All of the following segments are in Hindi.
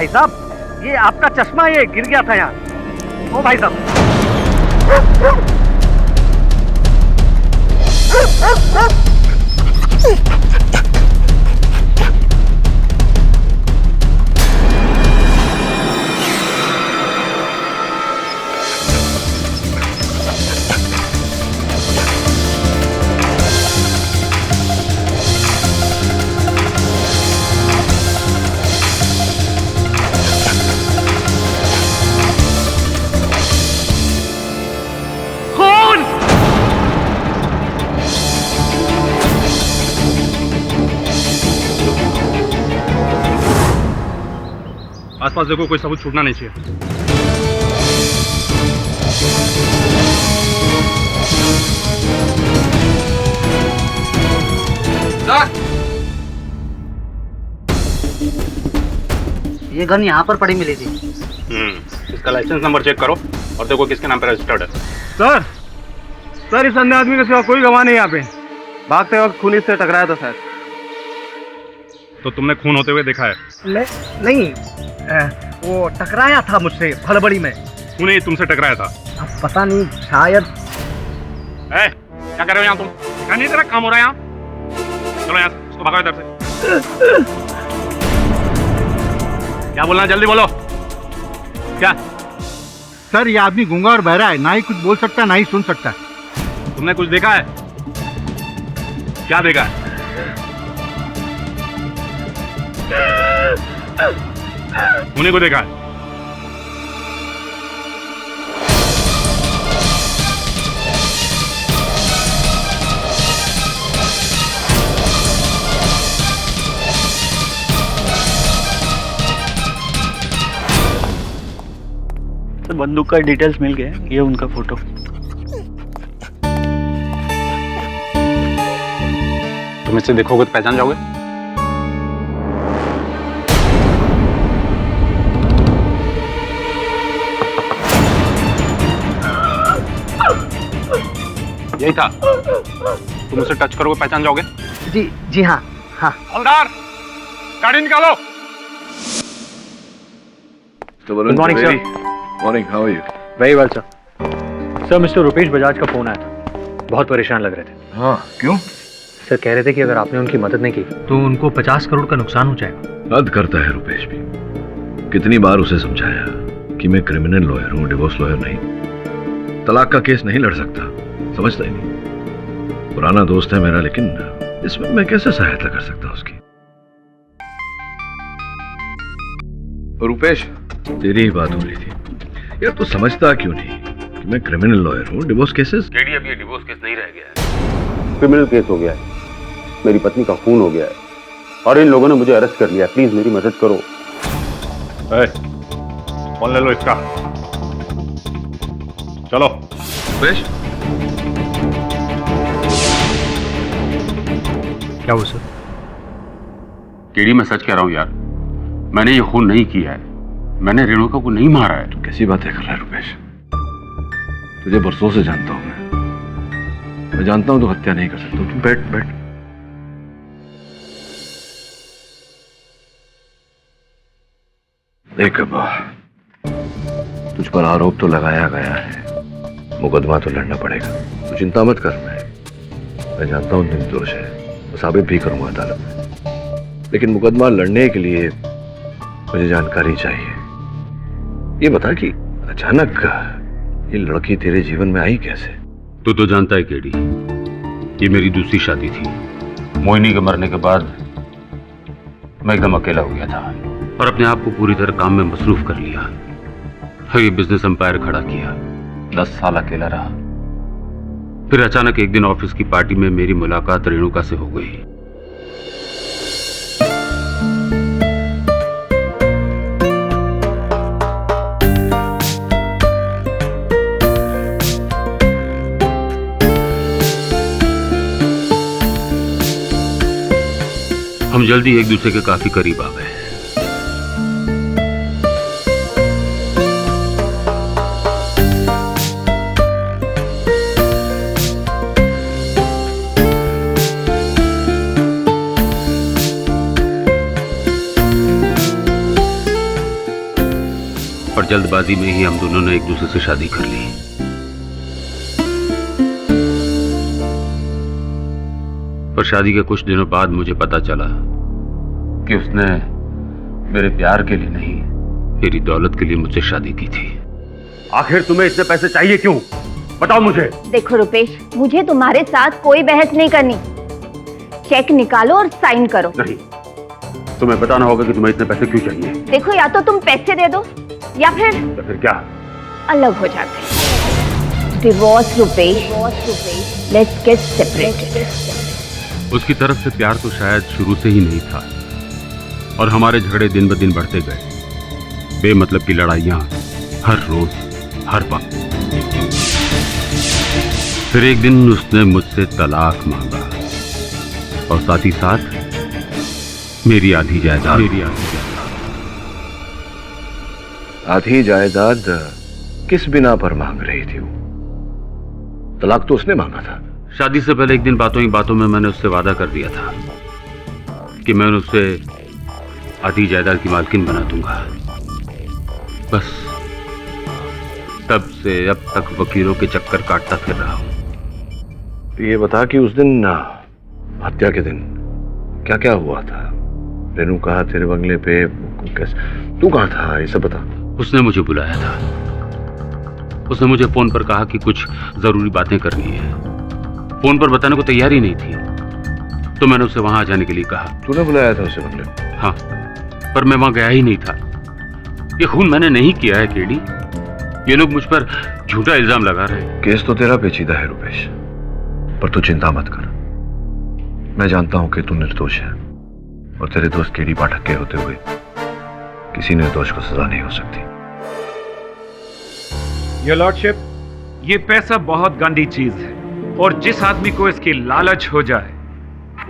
साहब, ये आपका चश्मा ये गिर गया था यहाँ। ओ भाई साहब। आसपास देखो, कोई सबूत छूटना नहीं चाहिए। ये गन यहाँ पर पड़ी मिली थी। इसका लाइसेंस नंबर चेक करो और देखो किसके नाम पे रजिस्टर्ड है। सर इस अन्य आदमी के सिवा कोई गवाह नहीं यहाँ पे। भागते वक्त खूनी से टकराया था शायद। तो तुमने खून होते हुए देखा है? नहीं, वो टकराया था मुझसे हड़बड़ी में। खून तुमसे टकराया था? अब पता नहीं, शायद। क्या कर रहे हो यहाँ तुम? क्या नहीं तेरा काम हो रहा है यहाँ? चलो यहाँ से, उसको भगाओ इधर से। क्या बोलना, जल्दी बोलो। क्या? सर ये आदमी गूंगा और बहरा है, ना ही कुछ बोल सकता ना ही सुन सकता। तुमने कुछ देखा है? क्या देखा है? उन्हीं को देखा है? तो बंदूक का डिटेल्स मिल गया। ये उनका फोटो। तुम इसे देखोगे तो पहचान जाओगे? यही था। तुम उसे टच करोगे पहचान जाओगे? जी हाँ। हवलदार, गाड़ी निकालो। Good morning sir. Morning, how are you? Very well sir. Sir mister Rupesh Bajaj का फोन आया था। बहुत परेशान लग रहे थे। हाँ, क्यों? सर कह रहे थे कि अगर आपने उनकी मदद नहीं की तो उनको 50 करोड़ का नुकसान हो जाएगा। हद करता है रुपेश भी। कितनी बार उसे समझाया कि मैं क्रिमिनल लॉयर हूँ, डिवोर्स लॉयर नहीं। तलाक का केस नहीं लड़ सकता, समझता ही नहीं। पुराना दोस्त है मेरा, लेकिन इसमें मैं कैसे सहायता कर सकता हूँ उसकी? रुपेश, तेरी ही बात हो रही थी यार। तू समझता क्यों नहीं कि मैं क्रिमिनल लॉयर हूँ? डिवोर्स केसेस केडी, अब ये डिवोर्स केस नहीं रह गया है। क्रिमिनल केस हो गया है। मेरी पत्नी का खून हो गया है और इन लोगों ने मुझे अरेस्ट कर लिया। प्लीज मेरी मदद करो। फोन ले लो इसका। चलो। रुपेश, क्या हुआ सर? केडी, मैं सच कह रहा हूं यार, मैंने ये खून नहीं किया है। मैंने रेणुका को नहीं मारा है। तू कैसी बातें कर रहा है रुपेश? तुझे बरसों से जानता हूं मैं जानता हूं तू हत्या नहीं कर सकता। तुम बैठ बैठ। देख अब्बा, तुझ पर आरोप तो लगाया गया है, मुकदमा तो लड़ना पड़ेगा। तू चिंता मत कर। मैं जानता हूं निर्दोष है, मैं साबित भी करूंगा अदालत में। लेकिन मुकदमा लड़ने के लिए मुझे जानकारी चाहिए। ये बता कि अचानक ये लड़की तेरे जीवन में आई कैसे? तू तो जानता है केडी, ये मेरी दूसरी शादी थी। मोहिनी के मरने के बाद मैं एकदम अकेला हो गया था और अपने आप को पूरी तरह काम में मसरूफ कर लिया। ये बिजनेस एम्पायर खड़ा किया। 10 साल अकेला रहा। फिर अचानक एक दिन ऑफिस की पार्टी में मेरी मुलाकात रेणुका से हो गई। हम जल्दी एक दूसरे के काफी करीब आ गए। पर जल्दबाजी में ही हम दोनों ने एक दूसरे से शादी कर ली। पर शादी के कुछ दिनों बाद मुझे पता चला कि उसने मेरे प्यार के लिए नहीं, मेरी दौलत के लिए मुझसे शादी की थी। आखिर तुम्हें इतने पैसे चाहिए क्यों? बताओ मुझे। देखो रुपेश, मुझे तुम्हारे साथ कोई बहस नहीं करनी। चेक निकालो और साइन करो। नहीं, तुम्हें बताना होगा कि तुम्हें इतने पैसे क्यों चाहिए। देखो, या तो तुम पैसे दे दो या फिर क्या? अलग हो जाते हैं। Divorce Rupesh, let's get separated. उसकी तरफ से प्यार तो शायद शुरू से ही नहीं था और हमारे झगड़े दिन ब दिन बढ़ते गए। बेमतलब की लड़ाइयां हर रोज, हर वक्त। फिर एक दिन उसने मुझसे तलाक मांगा और साथ ही साथ मेरी आधी जायदाद। आधी जायदाद किस बिना पर मांग रही थी वो? तलाक तो उसने मांगा था। शादी से पहले एक दिन बातों ही बातों में मैंने उससे वादा कर दिया था कि मैं उसे आधी जायदाद की मालकिन बना दूंगा। बस तब से अब तक वकीलों के चक्कर काटता फिर रहा हूं। ये बता कि उस दिन हत्या के दिन क्या क्या हुआ था? रेनू कहा तेरे बंगले पे कैसे, तू कहाँ था, ये सब बता। उसने मुझे बुलाया था। उसने मुझे फोन पर कहा कि कुछ जरूरी बातें करनी है। फोन पर बताने को तैयार ही नहीं थी, तो मैंने उसे वहां जाने के लिए कहा। तूने बुलाया था उसे बंगले पे? हाँ, पर मैं वहां गया ही नहीं था। ये खून मैंने नहीं किया है केडी। ये लोग मुझ पर झूठा इल्जाम लगा रहे हैं। केस तो तेरा पेचीदा है रुपेश, पर तू चिंता मत कर। मैं जानता हूं कि तू निर्दोष है और तेरे दोस्त केडी पाठक के होते हुए किसी निर्दोष को सजा नहीं हो सकती। योर लॉर्डशिप, ये पैसा बहुत गंदी चीज है और जिस आदमी को इसकी लालच हो जाए,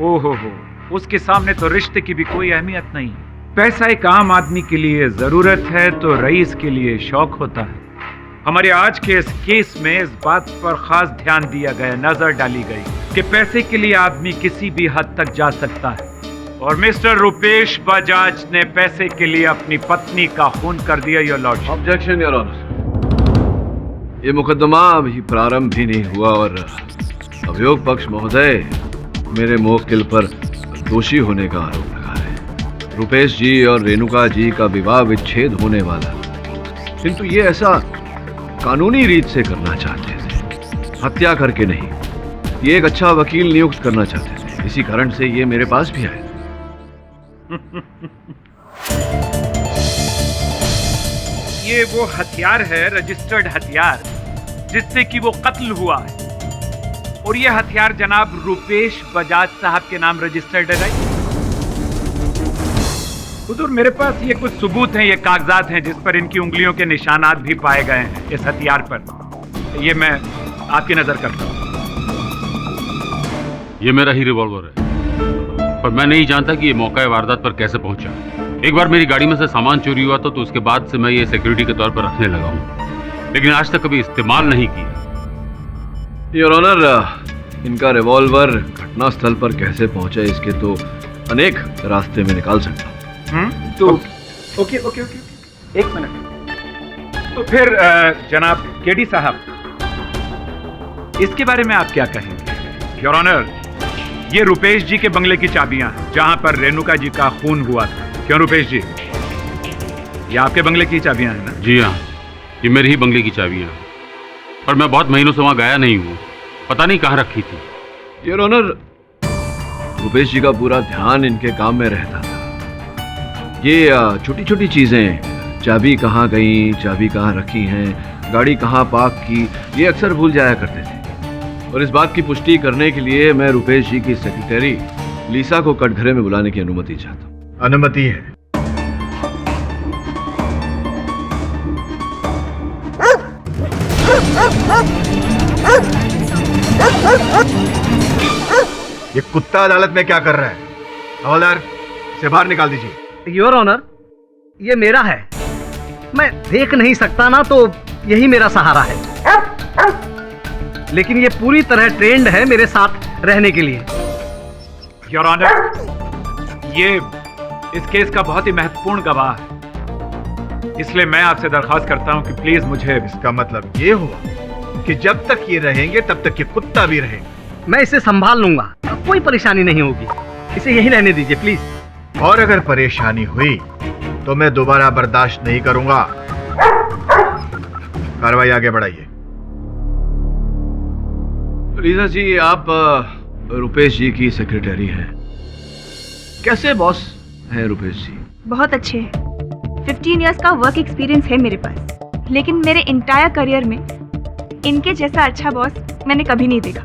ओहो हो, उसके सामने तो रिश्ते की भी कोई अहमियत नहीं। पैसा एक आम आदमी के लिए जरूरत है तो रईस के लिए शौक होता है। हमारे आज के इस केस में इस बात पर खास ध्यान दिया गया, नजर डाली गई कि पैसे के लिए आदमी किसी भी हद तक जा सकता है और मिस्टर रुपेश बजाज ने पैसे के लिए अपनी पत्नी का खून कर दिया। Your lordship. Objection your honour. ये मुकदमा अभी प्रारंभ भी नहीं हुआ और अभियोग पक्ष महोदय मेरे मुवक्किल पर दोषी होने का आरोप लगा रहे हैं। रुपेश जी और रेणुका जी का विवाह विच्छेद होने वाला, किंतु ये ऐसा कानूनी रीत से करना चाहते थे, हत्या करके नहीं। ये एक अच्छा वकील नियुक्त करना चाहते थे, इसी कारण से ये मेरे पास भी आए। ये वो हथियार है, रजिस्टर्ड हथियार, जिससे कि वो कत्ल हुआ है और ये हथियार जनाब रुपेश बजाज साहब के नाम रजिस्टर्ड है, राइट? हुजूर, मेरे पास ये कुछ सबूत हैं, ये कागजात हैं जिस पर इनकी उंगलियों के निशानात भी पाए गए हैं इस हथियार पर। ये मैं आपकी नजर करता हूं। ये मेरा ही रिवॉल्वर है, पर मैं नहीं जानता कि ये मौका वारदात पर कैसे पहुंचा। एक बार मेरी गाड़ी में से सामान चोरी हुआ था, तो उसके बाद से मैं ये सिक्योरिटी के तौर पर रखने लगा हूं, लेकिन आज तक कभी इस्तेमाल नहीं किया। योर ऑनर, इनका रिवॉल्वर घटनास्थल पर कैसे पहुंचा इसके तो अनेक रास्ते में निकाल सकता हूं। तो ओके, एक मिनट। तो फिर जनाब केडी साहब, इसके बारे में आप क्या कहेंगे? योर ऑनर, ये रुपेश जी के बंगले की चाबियां हैं जहां पर रेणुका जी का खून हुआ था। क्यों रुपेश जी, ये आपके बंगले की चाबियां हैं ना? जी हाँ, ये मेरी ही बंगले की चाबियां हैं, पर मैं बहुत महीनों से वहां गया नहीं हूँ, पता नहीं कहाँ रखी थी। योर ऑनर, रुपेश जी का पूरा ध्यान इनके काम में रहता था। ये छोटी छोटी चीजें, चाबी कहाँ गई, चाबी कहाँ रखी हैं, गाड़ी कहाँ पार्क की, ये अक्सर भूल जाया करते थे। और इस बात की पुष्टि करने के लिए मैं रुपेश जी की सेक्रेटरी लीसा को कटघरे में बुलाने की अनुमति चाहता हूँ। अनुमति है। ये कुत्ता अदालत में क्या कर रहा है? हवलदार, इसे बाहर निकाल दीजिए। योर ऑनर, ये मेरा है, मैं देख नहीं सकता ना, तो यही मेरा सहारा है, लेकिन ये पूरी तरह ट्रेंड है मेरे साथ रहने के लिए। योर ऑनर, ये इस केस का बहुत ही महत्वपूर्ण गवाह है। इसलिए मैं आपसे दरख्वास्त करता हूं कि प्लीज मुझे इसका मतलब ये हुआ कि जब तक ये रहेंगे तब तक ये कुत्ता भी रहेगा। मैं इसे संभाल लूंगा, कोई परेशानी नहीं होगी, इसे यही रहने दीजिए प्लीज। और अगर परेशानी हुई तो मैं दोबारा बर्दाश्त नहीं करूंगा। कार्रवाई आगे बढ़ाइए। रीजा जी, आप रुपेश जी की सेक्रेटरी हैं। कैसे बॉस हैं रुपेश जी? बहुत अच्छे हैं। 15 इयर्स का वर्क एक्सपीरियंस है मेरे पास, लेकिन मेरे इंटायर करियर में इनके जैसा अच्छा बॉस मैंने कभी नहीं देखा।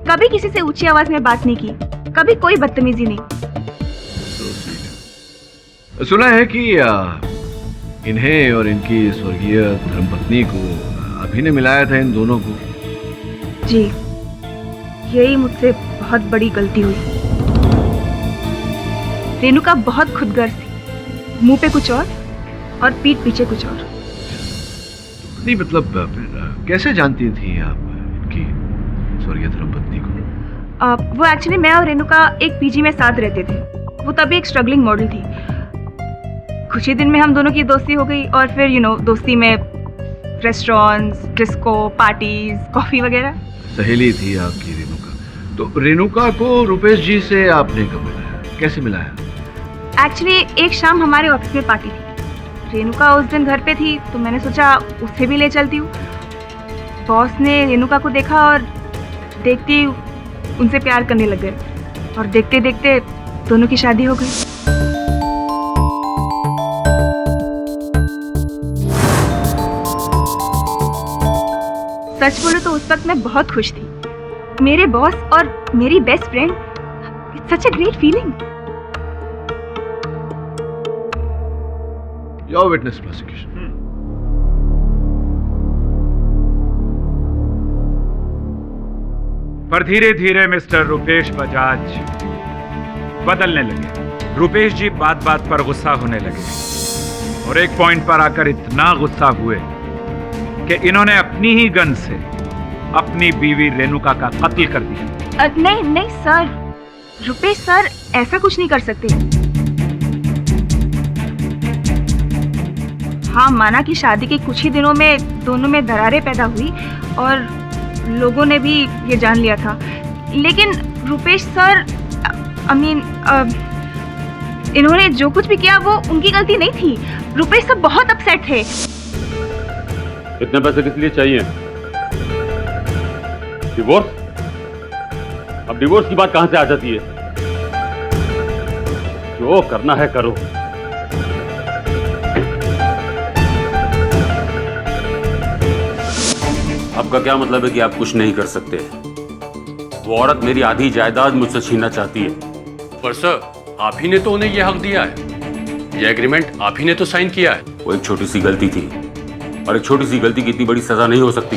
कभी किसी से ऊंची आवाज में बात नहीं की, कभी कोई बदतमीजी नहीं। सुना है कि इन्हें और इनकी स्वर्गीय धर्मपत्नी को अभी ने मिलाया था इन दोनों को। जी, यही मुझसे बहुत बड़ी गलती हुई। रेणुका बहुत खुदगर्ज थी, मुंह पे कुछ और पीठ पीछे कुछ और। नहीं मतलब फिर कैसे जानती थी आप इनकी स्वर्गीय धर्मपत्नी को? वो एक्चुअली मैं और रेणुका एक पीजी में साथ रहते थे। वो तभी एक स्ट्रगलिंग मॉडल थी। कुछ ही दिन में हम दोनों की दोस्ती हो गई और फिर दोस्ती में रेस्टोरेंट्स, डिस्को, पार्टीज, कॉफी वगैरह। सहेली थी आपकी रेणुका। तो रेणुका को रुपेश जी से आपने कब मिलाया, कैसे मिलाया? एक्चुअली एक शाम हमारे ऑफिस में पार्टी थी। रेणुका उस दिन घर पे थी तो मैंने सोचा उसे भी ले चलती हूँ। बॉस ने रेणुका को देखा और देखते ही उनसे प्यार करने लग गए और देखते देखते दोनों की शादी हो गई। सच बोलो तो उस वक्त मैं बहुत खुश थी। मेरे बॉस और मेरी best friend, it's such a great feeling. Your witness prosecution. पर धीरे धीरे मिस्टर रुपेश बजाज बदलने लगे। रुपेश जी बात बात पर गुस्सा होने लगे और एक पॉइंट पर आकर इतना गुस्सा हुए कि इन्होंने अपनी ही गन से अपनी बीवी रेणुका का कत्ल कर दिया। नहीं नहीं सर, रुपेश सर ऐसा कुछ नहीं कर सकते। हाँ, माना कि शादी के कुछ ही दिनों में दोनों में दरारें पैदा हुई और लोगों ने भी ये जान लिया था, लेकिन रुपेश सर इन्होंने जो कुछ भी किया वो उनकी गलती नहीं थी। रुपेश सर बहुत अपसेट थे। इतने पैसे किस लिए चाहिए? डिवोर्स? अब डिवोर्स की बात कहां से आ जाती है? जो करना है करो। आपका क्या मतलब है कि आप कुछ नहीं कर सकते? वो औरत मेरी आधी जायदाद मुझसे छीनना चाहती है। पर सर, आप ही ने तो उन्हें यह हक दिया है। यह एग्रीमेंट आप ही ने तो साइन किया है। वो एक छोटी सी गलती थी और एक छोटी सी गलती की इतनी बड़ी सजा नहीं हो सकती।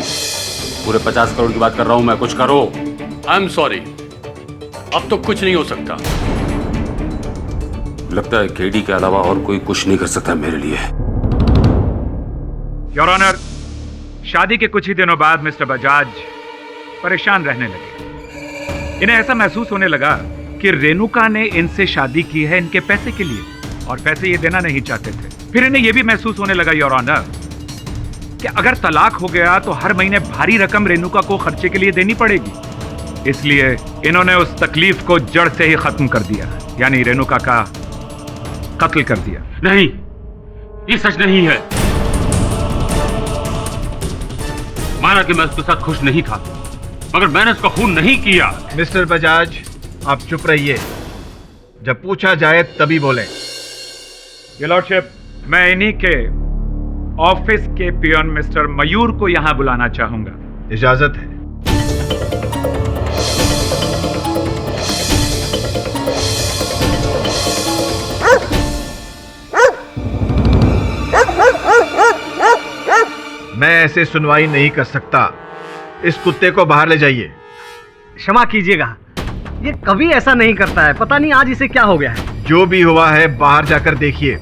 पूरे 50 करोड़ की बात कर रहा हूं मैं, कुछ करो। आई एम सॉरी, अब तो कुछ नहीं हो सकता। लगता है केडी के अलावा और कोई कुछ नहीं कर सकता मेरे लिए। योर ऑनर, शादी के कुछ ही दिनों बाद मिस्टर बजाज परेशान रहने लगे। इन्हें ऐसा महसूस होने लगा कि रेणुका ने इनसे शादी की है इनके पैसे के लिए और पैसे ये देना नहीं चाहते थे। फिर इन्हें यह भी महसूस होने लगा योर ऑनर कि अगर तलाक हो गया तो हर महीने भारी रकम रेणुका को खर्चे के लिए देनी पड़ेगी। इसलिए इन्होंने उस तकलीफ को जड़ से ही खत्म कर दिया, यानी रेणुका का कत्ल कर दिया। नहीं, ये सच नहीं है। माना कि मैं उसके साथ खुश नहीं था, मगर मैंने उसका खून नहीं किया। मिस्टर बजाज, आप चुप रहिए। जब पूछा जाए तभी बोलें। योर लॉर्डशिप, मैं इन्हीं के ऑफिस के पियन मिस्टर मयूर को यहां बुलाना चाहूंगा। इजाजत है। मैं ऐसे सुनवाई नहीं कर सकता। इस कुत्ते को बाहर ले जाइए। क्षमा कीजिएगा, ये कभी ऐसा नहीं करता है। पता नहीं आज इसे क्या हो गया है। जो भी हुआ है बाहर जाकर देखिए।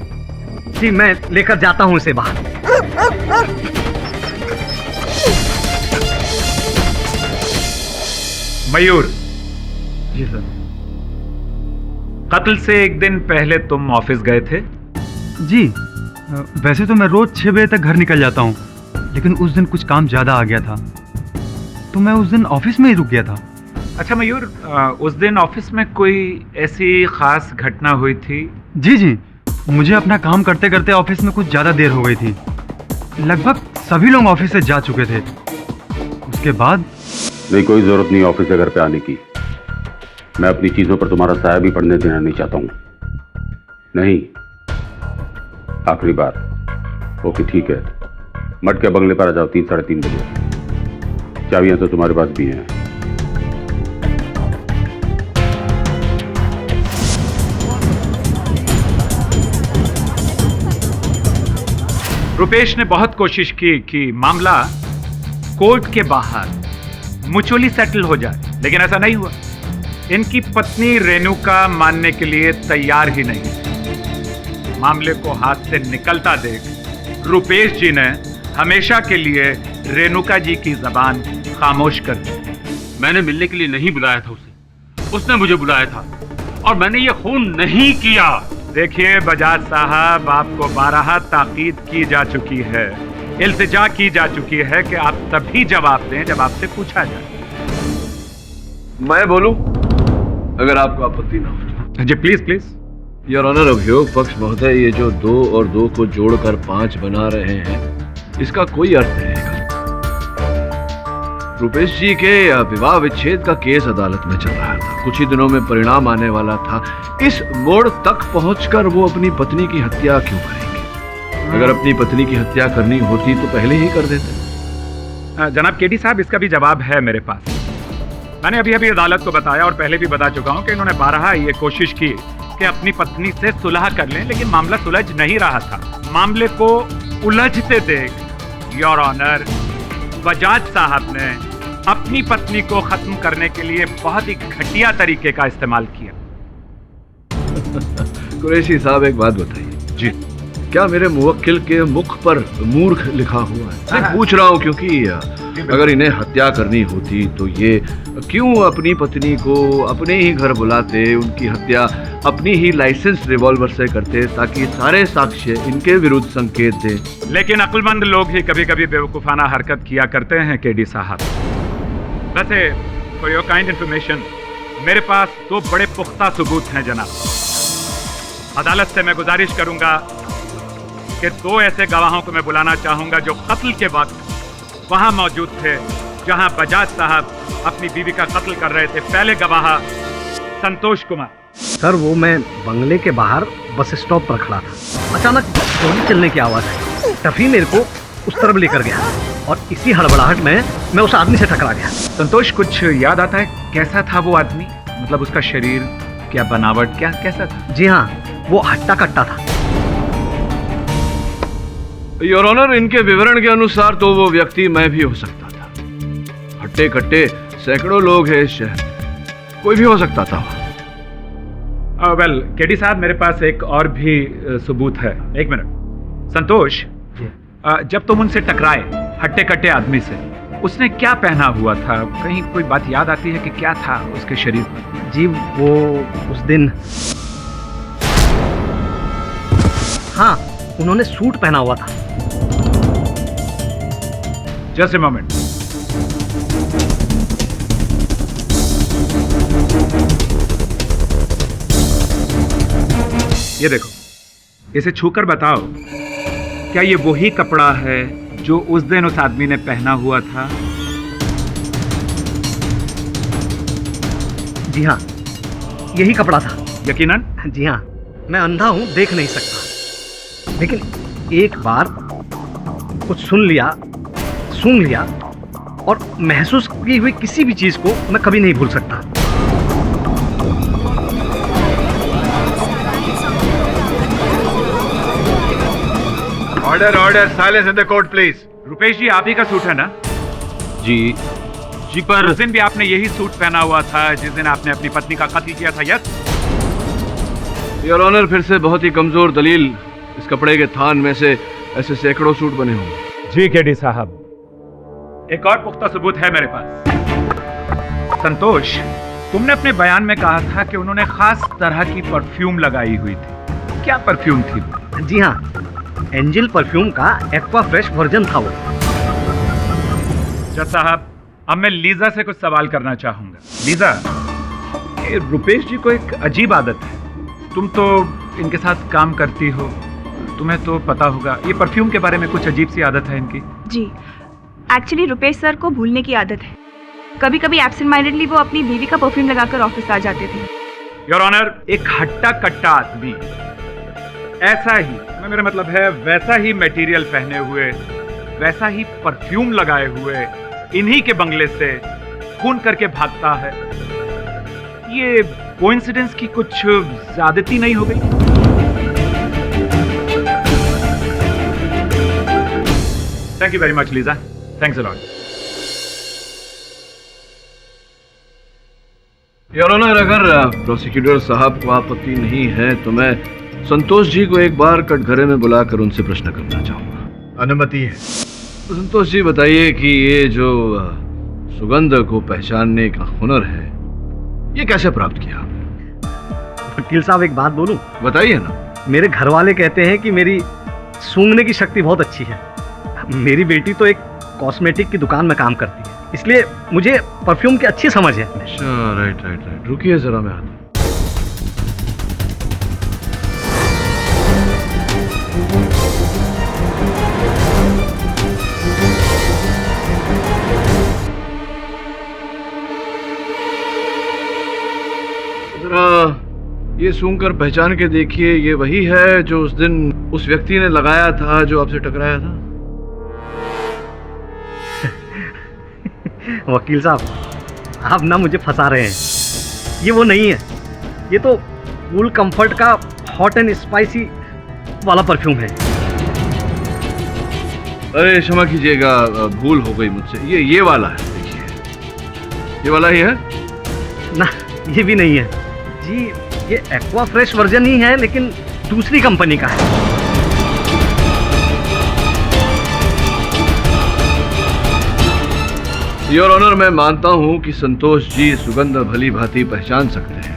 जी, मैं लेकर जाता हूं इसे बाहर। मयूर। जी सर। कत्ल से एक दिन पहले तुम ऑफिस गए थे? जी। वैसे तो मैं रोज 6 बजे तक घर निकल जाता हूँ, लेकिन उस दिन कुछ काम ज्यादा आ गया था तो मैं उस दिन ऑफिस में ही रुक गया था। अच्छा मयूर, उस दिन ऑफिस में कोई ऐसी खास घटना हुई थी? जी, मुझे अपना काम करते करते ऑफिस में कुछ ज्यादा देर हो गई थी। लगभग सभी लोग ऑफिस से जा चुके थे। उसके बाद नहीं, कोई जरूरत नहीं ऑफिस से घर पे आने की। मैं अपनी चीजों पर तुम्हारा साया भी पड़ने देना नहीं चाहता हूं। नहीं, आखिरी बार। ओके ठीक है, मट के बंगले पर आ जाओ 3 साढ़े 3 बजे। चाबियां तो तुम्हारे पास भी हैं। रुपेश ने बहुत कोशिश की कि मामला कोर्ट के बाहर म्यूचुअली सेटल हो जाए, लेकिन ऐसा नहीं हुआ। इनकी पत्नी रेणुका मानने के लिए तैयार ही नहीं। मामले को हाथ से निकलता देख रुपेश जी ने हमेशा के लिए रेणुका जी की जबान खामोश कर दी। मैंने मिलने के लिए नहीं बुलाया था उसे, उसने मुझे बुलाया था और मैंने ये खून नहीं किया। देखिए बजाज साहब, आपको 12 ताकीद की जा चुकी है, इल्तिजा की जा चुकी है कि आप तभी जवाब दें जब आपसे पूछा जाए। मैं बोलूं अगर आपको आपत्ति ना हो। जी प्लीज प्लीज। योर ऑनर, अभियोग पक्ष महोदय, ये जो 2 और 2 को जोड़कर 5 बना रहे हैं, इसका कोई अर्थ नहीं है। रुपेश जी के विवाह विच्छेद का केस अदालत में चल रहा था, कुछ ही दिनों में परिणाम आने वाला था। इस मोड़ तक पहुंचकर वो अपनी पत्नी की हत्या क्यों करेंगे? अगर अपनी पत्नी की हत्या करनी होती तो पहले ही कर देते। जनाब केडी साहब, इसका भी जवाब है मेरे पास। मैंने अभी अभी अदालत को बताया और पहले भी बता चुका हूं कि इन्होंने 12 ये कोशिश की कि अपनी पत्नी से सुलह कर लें, लेकिन मामला सुलझ नहीं रहा था। मामले को उलझते देख योर ऑनर, बजाज साहब ने अपनी पत्नी को खत्म करने के लिए बहुत ही घटिया तरीके का इस्तेमाल किया। कुरैशी साहब, एक बात बताइए जी, क्या मेरे मुवक्किल के मुख पर मूर्ख लिखा हुआ है? मैं पूछ रहा हूँ क्योंकि अगर इन्हें हत्या करनी होती तो ये क्यों अपनी पत्नी को अपने ही घर बुलाते, उनकी हत्या अपनी ही लाइसेंस रिवॉल्वर से करते, ताकि सारे साक्ष्य इनके विरुद्ध संकेत दें। लेकिन अक्लमंद लोग ही कभी कभी बेवकूफाना हरकत किया करते हैं केडी साहब। वैसे फॉर योर काइंड इंफॉर्मेशन, मेरे पास 2 बड़े पुख्ता सबूत हैं जनाब। अदालत से मैं गुजारिश करूंगा कि 2 ऐसे गवाहों को मैं बुलाना चाहूंगा जो कत्ल के वक्त वहां मौजूद थे जहां बजाज साहब अपनी बीवी का कत्ल कर रहे थे। पहले गवाह संतोष कुमार। सर, वो मैं बंगले के बाहर बस स्टॉप पर खड़ा था। अचानक गोली चलने की आवाज आई। टफी मेरे को उस तरफ लेकर गया और इसी हड़बड़ाहट में मैं उस आदमी से टकरा गया। संतोष, कुछ याद आता है कैसा था वो आदमी? मतलब उसका शरीर, क्या बनावट, क्या कैसा था? जी हाँ, वो हट्टा कट्टा था। योर ऑनर, इनके विवरण के अनुसार तो वो व्यक्ति मैं भी हो सकता था। हट्टे कट्टे सैकड़ों लोग हैं इस शहर, कोई भी हो सकता था। वेल केडी साहब, मेरे पास एक और भी सबूत है। एक मिनट संतोष, जब तुम उनसे टकराए हट्टे कट्टे आदमी से, उसने क्या पहना हुआ था? कहीं कोई बात याद आती है कि क्या था उसके शरीर पर? जी, वो उस दिन, हाँ, उन्होंने सूट पहना हुआ था। Just a moment. ये देखो, इसे छूकर बताओ, क्या ये वही कपड़ा है जो उस दिन उस आदमी ने पहना हुआ था? जी हाँ, यही कपड़ा था। यकीनन? जी हाँ, मैं अंधा हूं, देख नहीं सकता, लेकिन एक बार कुछ सुन लिया और महसूस की हुई किसी भी चीज को मैं कभी नहीं भूल सकता। Order order, silence in the court please. Rupesh ji, आप ही का सूट है ना? जी पर उस दिन भी आपने यही सूट पहना हुआ था जिस दिन आपने अपनी पत्नी का कत्ल किया था? यस योर ऑनर, फिर से बहुत ही कमजोर दलील। इस कपड़े के थान में से ऐसे सैकड़ों सूट बने होंगे। जी केडी साहब, एक और पुख्ता सबूत है मेरे पास। संतोष, तुमने अपने बयान में कहा था कि उन्होंने खास तरह की परफ्यूम लगाई हुई थी। क्या परफ्यूम थी? जी हाँ, एंजल परफ्यूम का एक्वा फ्रेश वर्जन था वो। जज साहब, अब मैं लीजा से कुछ सवाल करना चाहूंगा। लीजा, ये रुपेश जी को एक अजीब आदत है। तुम तो इनके साथ काम करती हो, तुम्हें तो पता होगा। ये परफ्यूम के बारे में कुछ अजीब सी आदत है इनकी। जी, एक्चुअली रुपेश सर को भूलने की आदत है। कभी कभी एब्सेंट माइंडेडली वो अपनी बीवी का परफ्यूम लगाकर ऑफिस आ जाते थे। योर ऑनर, एक हट्टा कट्टा आदमी ऐसा ही, मेरा मतलब है वैसा ही मटेरियल पहने हुए, वैसा ही परफ्यूम लगाए हुए इन्हीं के बंगले से खून करके भागता है। ये कोइंसिडेंस की कुछ ज्यादती नहीं हो गई? Thank you very much Lisa, thanks a lot. Your honour, अगर प्रोसिक्यूटर साहब को आपत्ति नहीं है तो मैं संतोष जी को एक बार कटघरे में बुलाकर उनसे प्रश्न करना चाहूंगा। अनुमति है। तो संतोष जी बताइए कि ये जो सुगंध को पहचानने का हुनर है, ये कैसे प्राप्त किया? वकील साहब, एक बात बोलूं? बताइए ना। मेरे घर वाले कहते हैं कि मेरी सूंघने की शक्ति बहुत अच्छी है। मेरी बेटी तो एक कॉस्मेटिक की दुकान में काम करती है, इसलिए मुझे परफ्यूम की अच्छी समझ है। अच्छा, राइट राइट राइट, रुकिए जरा, मैं आता हूं। जरा ये सूंघकर पहचान के देखिए, ये वही है जो उस दिन उस व्यक्ति ने लगाया था जो आपसे टकराया था? वकील साहब, आप ना मुझे फंसा रहे हैं। ये वो नहीं है, ये तो कूल कंफर्ट का हॉट एंड स्पाइसी वाला परफ्यूम है। अरे क्षमा कीजिएगा, भूल हो गई मुझसे। ये वाला है, देखिए, ये वाला ही है ना? ये भी नहीं है जी, ये एक्वा फ्रेश वर्जन ही है, लेकिन दूसरी कंपनी का है। योर ऑनर, मैं मानता हूं कि संतोष जी सुगंध भली भांति पहचान सकते हैं,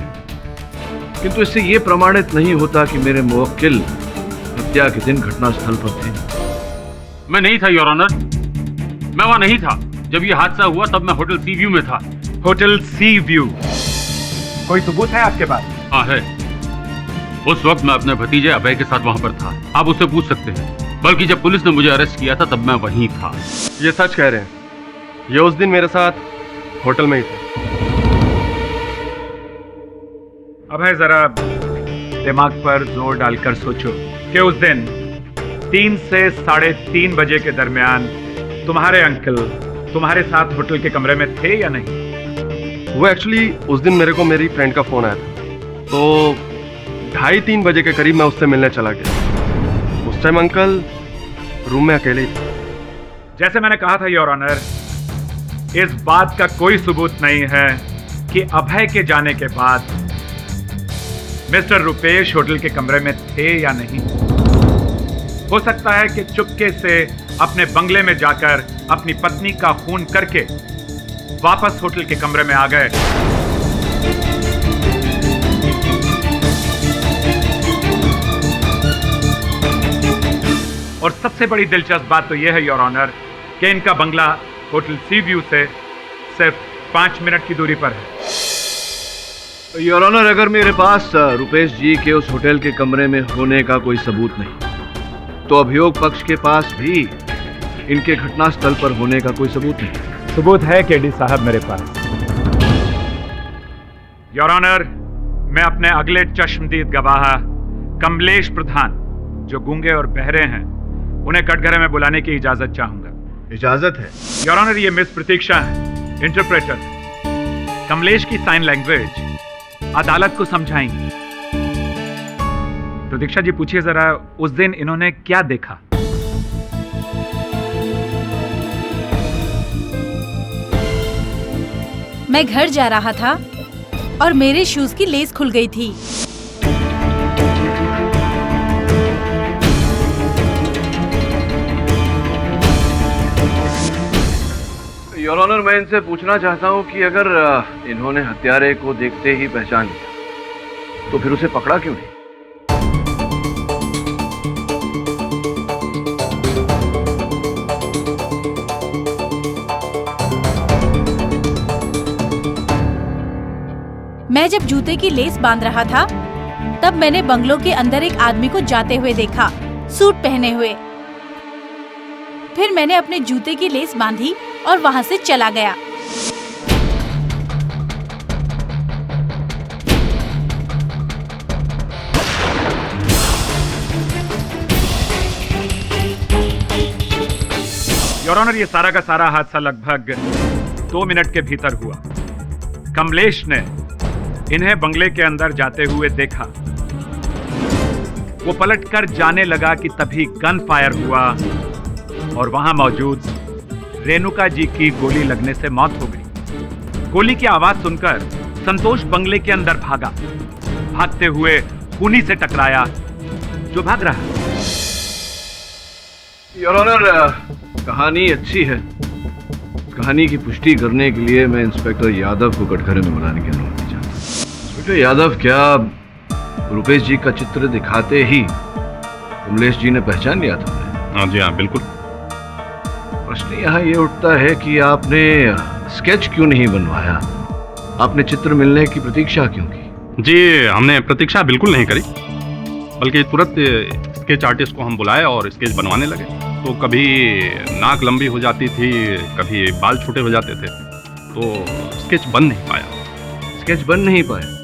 किंतु इससे यह प्रमाणित नहीं होता कि मेरे मुवक्किल हत्या के दिन घटनास्थल पर थे। मैं नहीं था योर ऑनर, मैं वहां नहीं था। जब ये हादसा हुआ तब मैं होटल सी व्यू में था। होटल सी व्यू? कोई सबूत है आपके पास? हाँ है। उस वक्त मैं अपने भतीजे अभय के साथ वहां पर था, आप उससे पूछ सकते हैं। बल्कि जब पुलिस ने मुझे अरेस्ट किया था तब मैं वहीं था। ये सच कह रहे हैं, ये उस दिन मेरे साथ होटल में ही थे। अभय, जरा दिमाग पर जोर डालकर सोचो कि उस दिन 3 से 3:30 बजे के दरमियान तुम्हारे अंकल तुम्हारे साथ होटल के कमरे में थे या नहीं? वो एक्चुअली उस दिन मेरे को मेरी फ्रेंड का फोन आया था, तो 2:30-3 बजे के करीब मैं उससे मिलने चला गया। उस टाइम अंकल रूम में अकेले ही थे। जैसे मैंने कहा था योर ऑनर, इस बात का कोई सबूत नहीं है कि अभय के जाने के बाद मिस्टर रुपेश होटल के कमरे में थे या नहीं। हो सकता है कि चुपके से अपने बंगले में जाकर अपनी पत्नी का खून करके वापस होटल के कमरे में आ गए। और सबसे बड़ी दिलचस्प बात तो यह है योर ऑनर कि इनका बंगला होटल सी व्यू से सिर्फ 5 मिनट की दूरी पर है। योर ऑनर, अगर मेरे पास रुपेश जी के उस होटल के कमरे में होने का कोई सबूत नहीं, तो अभियोग पक्ष के पास भी इनके घटनास्थल पर होने का कोई सबूत नहीं। सबूत है केडी साहब मेरे पास। योर ऑनर, मैं अपने अगले चश्मदीद गवाह कमलेश प्रधान, जो गूंगे और बहरे हैं, उन्हें कटघरे में बुलाने की इजाजत चाहूंगा। इजाजत है? योर ऑनर, ये मिस प्रतीक्षा है, इंटरप्रेटर। कमलेश की साइन लैंग्वेज अदालत को समझाएंगी। प्रतीक्षा जी, पूछिए जरा, उस दिन इन्होंने क्या देखा? मैं घर जा रहा था और मेरे शूज की लेस खुल गई थी। योर ऑनर, मैं इनसे पूछना चाहता हूं कि अगर इन्होंने हत्यारे को देखते ही पहचान लिया, तो फिर उसे पकड़ा क्यों नहीं? मैं जब जूते की लेस बांध रहा था तब मैंने बंगलो के अंदर एक आदमी को जाते हुए देखा, सूट पहने हुए। फिर मैंने अपने जूते की लेस बांधी और वहाँ से चला गया। योर ऑनर, ये सारा का सारा हादसा लगभग 2 मिनट के भीतर हुआ। कमलेश ने इन्हें बंगले के अंदर जाते हुए देखा। वो पलटकर जाने लगा कि तभी गन फायर हुआ और वहां मौजूद रेणुका जी की गोली लगने से मौत हो गई। गोली की आवाज सुनकर संतोष बंगले के अंदर भागा। भागते हुए खूनी से टकराया जो भाग रहा। योर ऑनर, कहानी अच्छी है। कहानी की पुष्टि करने के लिए मैं इंस्पेक्टर यादव को कटघरे में बुलाने की अनुमति चाहता हूँ। इंस्पेक्टर यादव, क्या रुपेश जी का चित्र दिखाते ही कमलेश जी ने पहचान लिया था उन्हें? हाँ जी हाँ, बिल्कुल। प्रश्न यहाँ ये उठता है कि आपने स्केच क्यों नहीं बनवाया? आपने चित्र मिलने की प्रतीक्षा क्यों की? जी, हमने प्रतीक्षा बिल्कुल नहीं करी, बल्कि तुरंत स्केच आर्टिस्ट को हम बुलाए और स्केच बनवाने लगे। तो कभी नाक लंबी हो जाती थी, कभी बाल छोटे हो जाते थे, तो स्केच बन नहीं पाया। स्केच बन नहीं पाया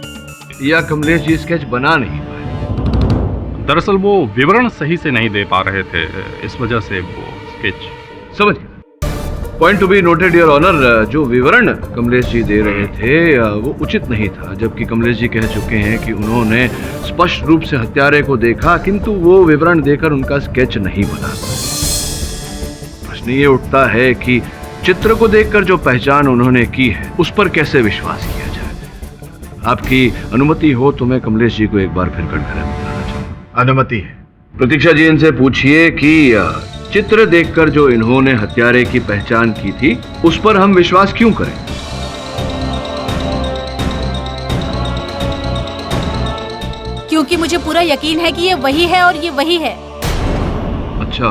या कमलेश जी स्केच बना नहीं पाए? दरअसल वो विवरण सही से नहीं दे पा रहे थे, इस वजह से वो स्केच। समझ गया। Point to be noted your honour, जो विवरण कमलेश जी दे रहे थे वो उचित नहीं था, जबकि कमलेश जी कह चुके हैं कि उन्होंने स्पष्ट रूप से हत्यारे को देखा, किंतु वो विवरण देकर उनका स्केच नहीं बना। प्रश्न ये उठता है कि चित्र को देखकर जो पहचान उन्होंने की है उस पर कैसे विश्वास किया जाए? आपकी अनुमति हो तो मैं कमलेश जी को एक बार फिर कटघरे में बुलाना चाहूंगा। अनुमति है। प्रतीक्षा जी, इनसे पूछिए कि चित्र देखकर जो इन्होंने हत्यारे की पहचान की थी उस पर हम विश्वास क्यों करें? क्योंकि मुझे पूरा यकीन है कि ये वही है और ये वही है। अच्छा,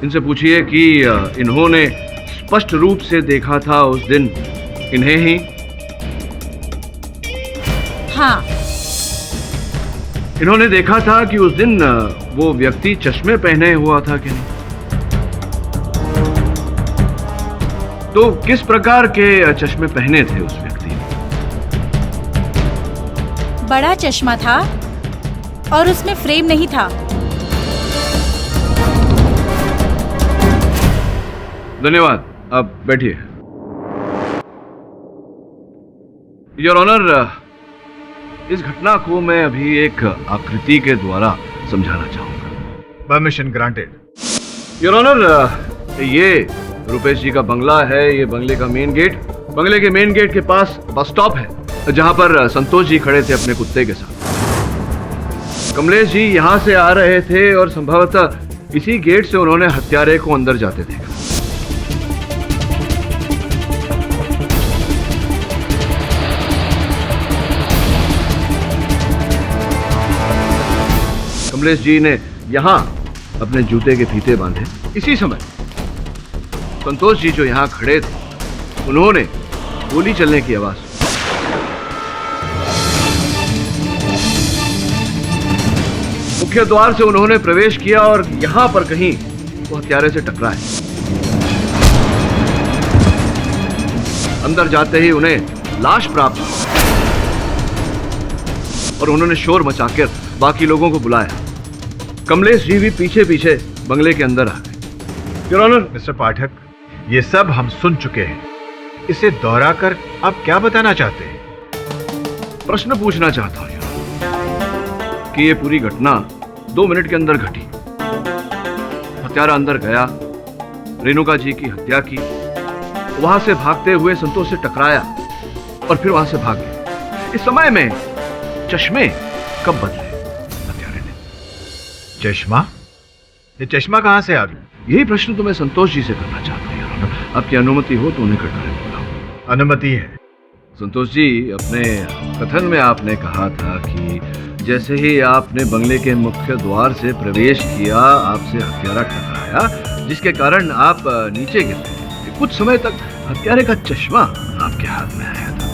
इनसे पूछिए कि इन्होंने स्पष्ट रूप से देखा था उस दिन इन्हें ही? हाँ। इन्होंने देखा था कि उस दिन वो व्यक्ति चश्मे पहने हुआ था कि नहीं? तो किस प्रकार के चश्मे पहने थे उस व्यक्ति ने? बड़ा चश्मा था और उसमें फ्रेम नहीं था। धन्यवाद, आप बैठिए। योर ऑनर, इस घटना को मैं अभी एक आकृति के द्वारा समझाना चाहूंगा। Permission granted. योर ऑनर, ये रुपेश जी का बंगला है। ये बंगले का मेन गेट, बंगले के मेन गेट के पास बस स्टॉप है जहां पर संतोष जी खड़े थे अपने कुत्ते के साथ। कमलेश जी यहां से आ रहे थे और संभवतः इसी गेट से उन्होंने हत्यारे को अंदर जाते देखा। कमलेश जी ने यहां अपने जूते के फीते बांधे। इसी समय संतोष जी जो यहां खड़े थे उन्होंने गोली चलने की आवाज सुनी। मुख्य द्वार से उन्होंने प्रवेश किया और यहां पर कहीं वो हत्यारे से टकराए। अंदर जाते ही उन्हें लाश प्राप्त हुई और उन्होंने शोर मचाकर बाकी लोगों को बुलाया। कमलेश जी भी पीछे पीछे बंगले के अंदर आ गए। योर ऑनर, मिस्टर पाठक, ये सब हम सुन चुके हैं। इसे दोहराकर आप क्या बताना चाहते हैं? प्रश्न पूछना चाहता हूं कि ये पूरी घटना 2 मिनट के अंदर घटी। हत्यारा अंदर गया, रेणुका जी की हत्या की, वहां से भागते हुए संतोष से टकराया और फिर वहां से भाग गया। इस समय में चश्मे कब बदले हत्यारे ने? चश्मा? ये चश्मा कहां से आ गया? यही प्रश्न तो मैं संतोष जी से करना चाहता हूँ। आपकी अनुमति हो तो उन्हें कटघरे में बुलाऊं। अनुमति है। संतोष जी, अपने कथन में आपने कहा था कि जैसे ही आपने बंगले के मुख्य द्वार से प्रवेश किया आपसे हत्यारा टकराया, जिसके कारण आप नीचे गिर गए। कुछ समय तक हत्यारे का चश्मा आपके हाथ में आया था।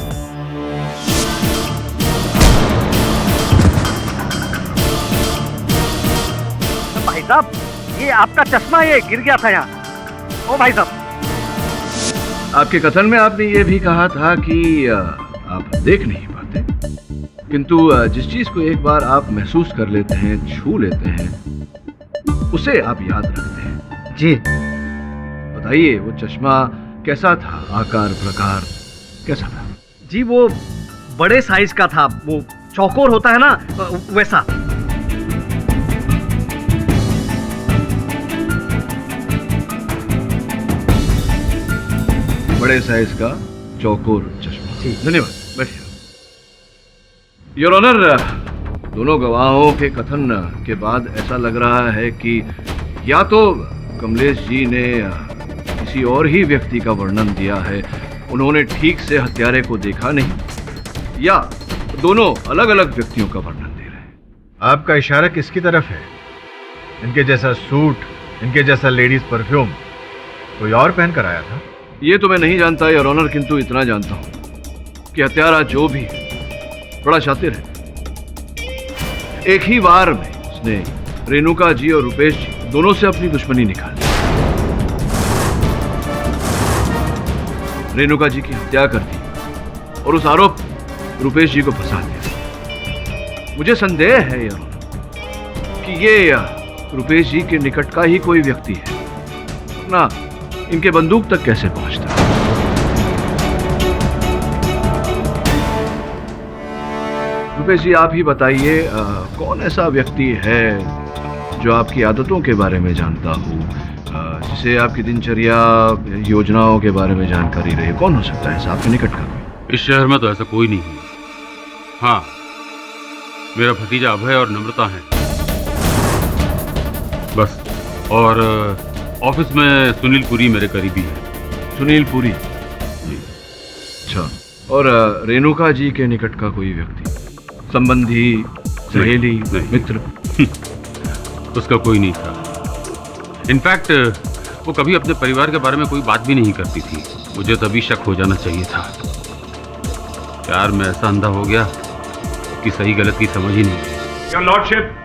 भाई साहब, ये आपका चश्मा ये गिर गया था यहाँ। ओ भाई साहब, आपके कथन में आपने ये भी कहा था कि आप देख नहीं पाते, किंतु जिस चीज को एक बार आप महसूस कर लेते हैं, छू लेते हैं, उसे आप याद रखते हैं। जी बताइए, वो चश्मा कैसा था? आकार प्रकार कैसा था? जी, वो बड़े साइज का था, वो चौकोर होता है ना, वैसा। बड़े साइज का चौकोर चश्मा। जी धन्यवाद, बैठिए। योर ऑनर, दोनों गवाहों के कथन के बाद ऐसा लग रहा है कि या तो कमलेश जी ने किसी और ही व्यक्ति का वर्णन दिया है, उन्होंने ठीक से हत्यारे को देखा नहीं, या दोनों अलग अलग व्यक्तियों का वर्णन दे रहे हैं। आपका इशारा किसकी तरफ है? इनके जैसा सूट, इनके जैसा लेडीज परफ्यूम कोई और पहन कर आया था? ये तो मैं नहीं जानता योर ऑनर, किंतु इतना जानता हूं कि हत्यारा जो भी बड़ा शातिर है। एक ही वार में उसने रेणुका जी और रुपेश जी दोनों से अपनी दुश्मनी निकाल ली। रेणुका जी की हत्या कर दी और उस आरोप रुपेश जी को फंसा दिया। मुझे संदेह है योर ऑनर कि ये रुपेश जी के निकट का ही कोई व्यक्ति है, ना इनके बंदूक तक कैसे पहुंचता। रुपेश जी, आप ही बताइए, कौन ऐसा व्यक्ति है जो आपकी आदतों के बारे में जानता हो, जिसे आपकी दिनचर्या योजनाओं के बारे में जानकारी रहे? कौन हो सकता है ऐसा आपके निकट का कोई? इस शहर में तो ऐसा कोई नहीं है। हाँ, मेरा भतीजा अभय और नम्रता है बस। और ऑफिस में सुनील पुरी मेरे करीबी है। सुनील पुरी जी, अच्छा। और रेणुका जी के निकट का कोई व्यक्ति, संबंधी, सहेली, मित्र? उसका कोई नहीं था। इनफैक्ट वो कभी अपने परिवार के बारे में कोई बात भी नहीं करती थी। मुझे तभी शक हो जाना चाहिए था। प्यार में ऐसा अंधा हो गया कि सही गलत की समझ ही नहीं। योर लॉर्डशिप,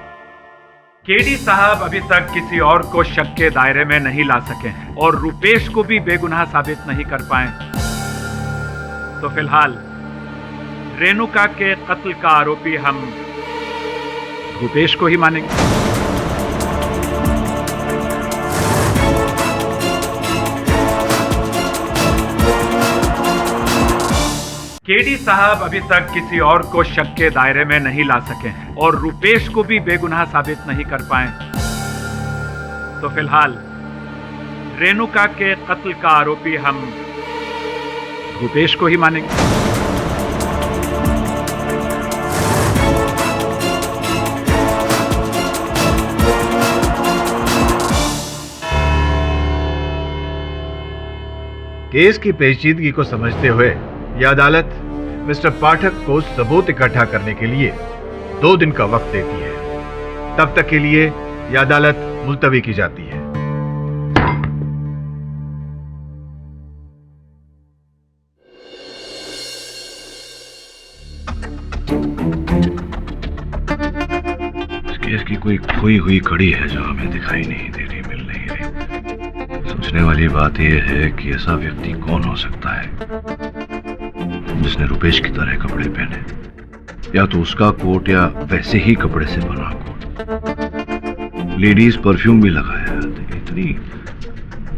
केडी साहब अभी तक किसी और को शक के दायरे में नहीं ला सके हैं और रुपेश को भी बेगुनाह साबित नहीं कर पाए। तो फिलहाल रेणुका के कत्ल का आरोपी हम रुपेश को ही मानेंगे। केडी साहब अभी तक किसी और को शक के दायरे में नहीं ला सके हैं और रुपेश को भी बेगुनाह साबित नहीं कर पाए। तो फिलहाल रेणुका के कत्ल का आरोपी हम रुपेश को ही मानेंगे। केस की पेचीदगी को समझते हुए यह अदालत मिस्टर पाठक को सबूत इकट्ठा करने के लिए 2 दिन का वक्त देती है। तब तक के लिए यह अदालत मुलतवी की जाती है। इस केस की कोई खोई हुई कड़ी है जो हमें दिखाई नहीं दे रही, मिल नहीं रही। सोचने वाली बात यह है कि ऐसा व्यक्ति कौन हो सकता है जिसने रुपेश की तरह कपड़े पहने, या तो उसका कोट या वैसे ही कपड़े से बना कोट, लेडीज परफ्यूम भी लगाया। इतनी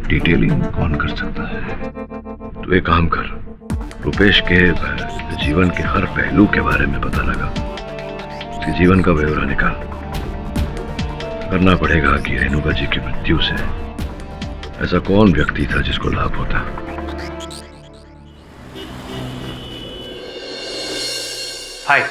डिटेलिंग कौन कर सकता है? तो एक काम कर, रुपेश के जीवन के हर पहलू के बारे में पता लगा, उसके जीवन का ब्यौरा निकाल। करना पड़ेगा कि रेणुका जी की मृत्यु से ऐसा कौन व्यक्ति था जिसको लाभ होता। हाय,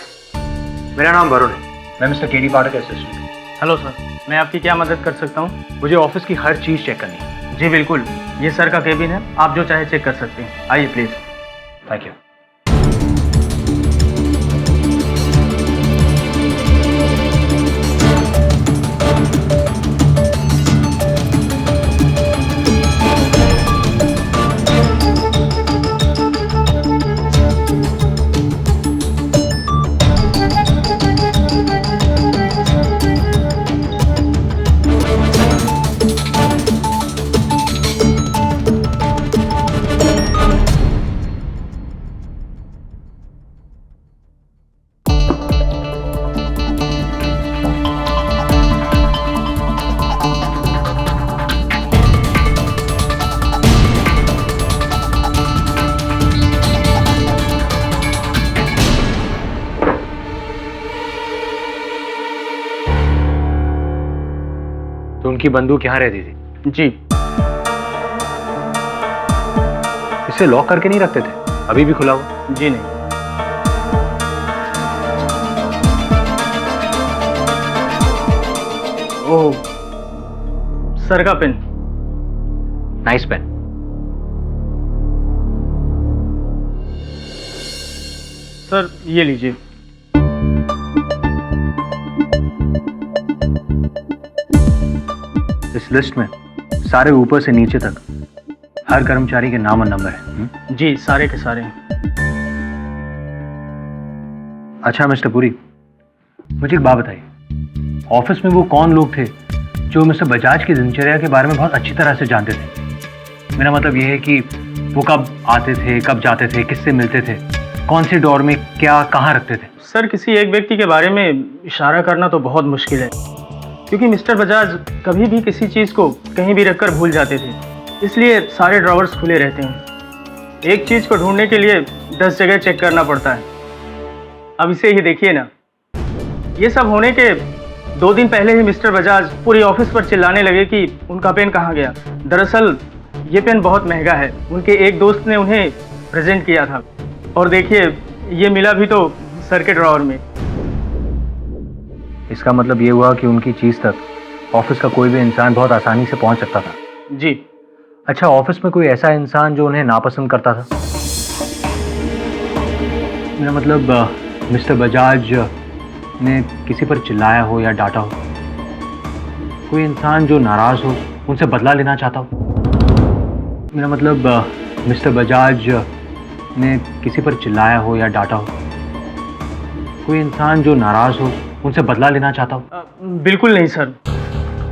मेरा नाम वरुण है। मैं मिस्टर केडी पाठक का असिस्टेंट। हेलो सर, मैं आपकी क्या मदद कर सकता हूँ? मुझे ऑफिस की हर चीज़ चेक करनी है। जी बिल्कुल, ये सर का केबिन है, आप जो चाहे चेक कर सकते हैं। आइए प्लीज़। Thank you. तो उनकी बंदूक यहाँ रहती थी? जी। इसे लॉक करके नहीं रखते थे? अभी भी खुला हुआ? जी नहीं। ओह, सर का पेन। Nice pen. सर ये लीजिए। इस लिस्ट में सारे ऊपर से नीचे तक हर कर्मचारी के नाम और नंबर है। जी, सारे के सारे। अच्छा मिस्टर पुरी, मुझे एक बात बताइए, ऑफिस में वो कौन लोग थे जो मिस्टर बजाज की दिनचर्या के बारे में बहुत अच्छी तरह से जानते थे? मेरा मतलब ये है कि वो कब आते थे, कब जाते थे, किससे मिलते थे, कौन सी डोर में क्या कहाँ रखते थे? सर, किसी एक व्यक्ति के बारे में इशारा करना तो बहुत मुश्किल है, क्योंकि मिस्टर बजाज कभी भी किसी चीज़ को कहीं भी रखकर भूल जाते थे, इसलिए सारे ड्रॉवर्स खुले रहते हैं। एक चीज़ को ढूंढने के लिए 10 जगह चेक करना पड़ता है। अब इसे ही देखिए ना, ये सब होने के 2 दिन पहले ही मिस्टर बजाज पूरी ऑफिस पर चिल्लाने लगे कि उनका पेन कहाँ गया। दरअसल ये पेन बहुत महंगा है, उनके एक दोस्त ने उन्हें प्रेजेंट किया था, और देखिए ये मिला भी तो सर के ड्रॉवर में। इसका मतलब ये हुआ कि उनकी चीज़ तक ऑफिस का कोई भी इंसान बहुत आसानी से पहुंच सकता था। जी। अच्छा, ऑफिस में कोई ऐसा इंसान जो उन्हें नापसंद करता था? मेरा मतलब मिस्टर बजाज ने किसी पर चिल्लाया हो या डांटा हो, कोई इंसान जो नाराज हो, उनसे बदला लेना चाहता हो। मेरा मतलब मिस्टर बजाज ने किसी पर चिल्लाया हो या डांटा हो, कोई इंसान जो नाराज हो, उनसे बदला लेना चाहता हो। बिल्कुल नहीं सर,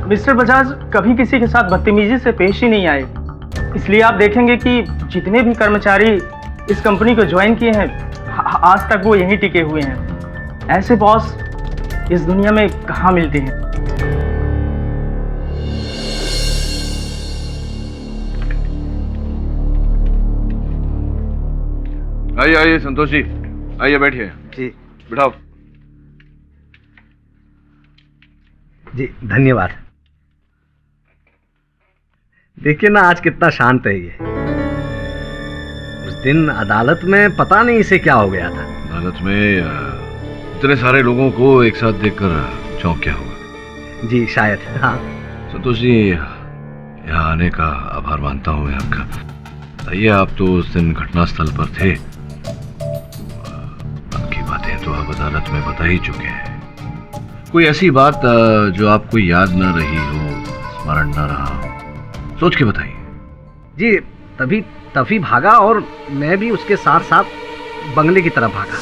मिस्टर बजाज कभी किसी के साथ बदतमीजी से पेश ही नहीं आए। इसलिए आप देखेंगे कि जितने भी कर्मचारी इस कंपनी को ज्वाइन किए हैं, आज तक वो यहीं टिके हुए हैं। ऐसे बॉस इस दुनिया में कहाँ मिलते हैं? आइए आइए संतोष जी, आइए बैठिए। जी बिठाओ। जी धन्यवाद। देखिए ना, आज कितना शांत है ये। उस दिन अदालत में पता नहीं इसे क्या हो गया था। अदालत में इतने सारे लोगों को एक साथ देखकर चौंक गया होगा। जी शायद। हाँ संतोष जी, यहाँ आने का आभार मानता हूँ मैं आपका। बताइए, आप तो उस दिन घटनास्थल पर थे, बाकी बातें तो आप अदालत में बता ही चुके हैं। कोई ऐसी बात जो आपको याद ना रही हो, स्मरण ना रहा हो, सोच के बताइए। जी तभी भागा, और मैं भी उसके साथ साथ बंगले की तरफ भागा।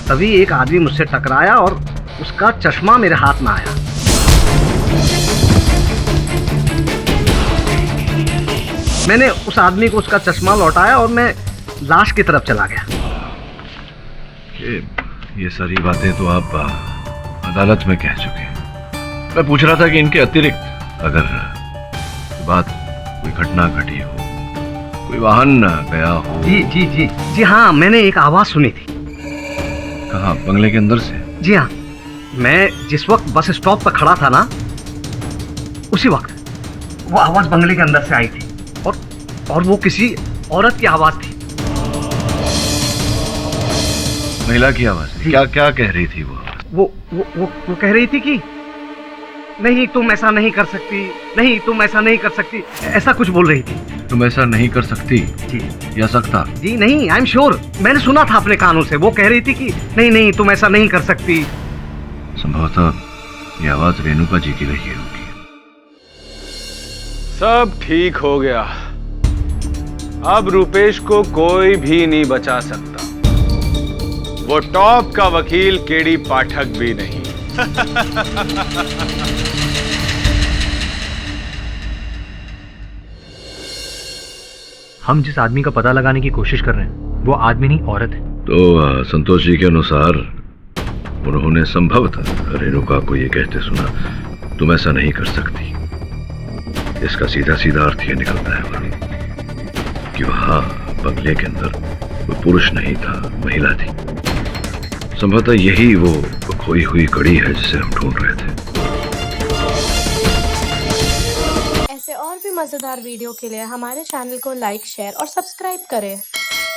तभी एक आदमी मुझसे टकराया और उसका चश्मा मेरे हाथ में आया। मैंने उस आदमी को उसका चश्मा लौटाया और मैं लाश की तरफ चला गया। ये सारी बातें तो आप अदालत में कह चुके हैं। मैं पूछ रहा था कि इनके अतिरिक्त अगर बात कोई घटना घटी हो, कोई वाहन गया हो। जी हाँ, मैंने एक आवाज सुनी थी। कहाँ? बंगले के अंदर से? जी हाँ, मैं जिस वक्त बस स्टॉप पर खड़ा था ना, उसी वक्त वो आवाज बंगले के अंदर से आई थी, और वो किसी औरत की आवाज थी। महिला की आवाज? क्या कह रही थी वो? वो कह रही थी कि नहीं तुम ऐसा नहीं कर सकती, नहीं तुम ऐसा नहीं कर सकती, ऐसा कुछ बोल रही थी। तुम ऐसा नहीं कर सकती? जी। या सकता? जी नहीं, आई एम श्योर, मैंने सुना था अपने कानों से। वो कह रही थी कि नहीं तुम ऐसा नहीं कर सकती। संभवतः ये आवाज रेणुका जी की रही होगी। सब ठीक हो गया, अब रुपेश को कोई भी नहीं बचा सकता। वो टॉप का वकील केडी पाठक भी नहीं। हम जिस आदमी का पता लगाने की कोशिश कर रहे हैं, वो आदमी नहीं, औरत है। तो संतोष जी के अनुसार उन्होंने संभवतः रेणुका को ये कहते सुना, तुम ऐसा नहीं कर सकती। इसका सीधा सीधा अर्थ ये निकलता है वरुण, कि वहां बंगले के अंदर कोई पुरुष नहीं था, महिला थी। संभवतः यही वो खोई हुई कड़ी है जिसे हम ढूंढ रहे थे। ऐसे और भी मजेदार वीडियो के लिए हमारे चैनल को लाइक, शेयर और सब्सक्राइब करें।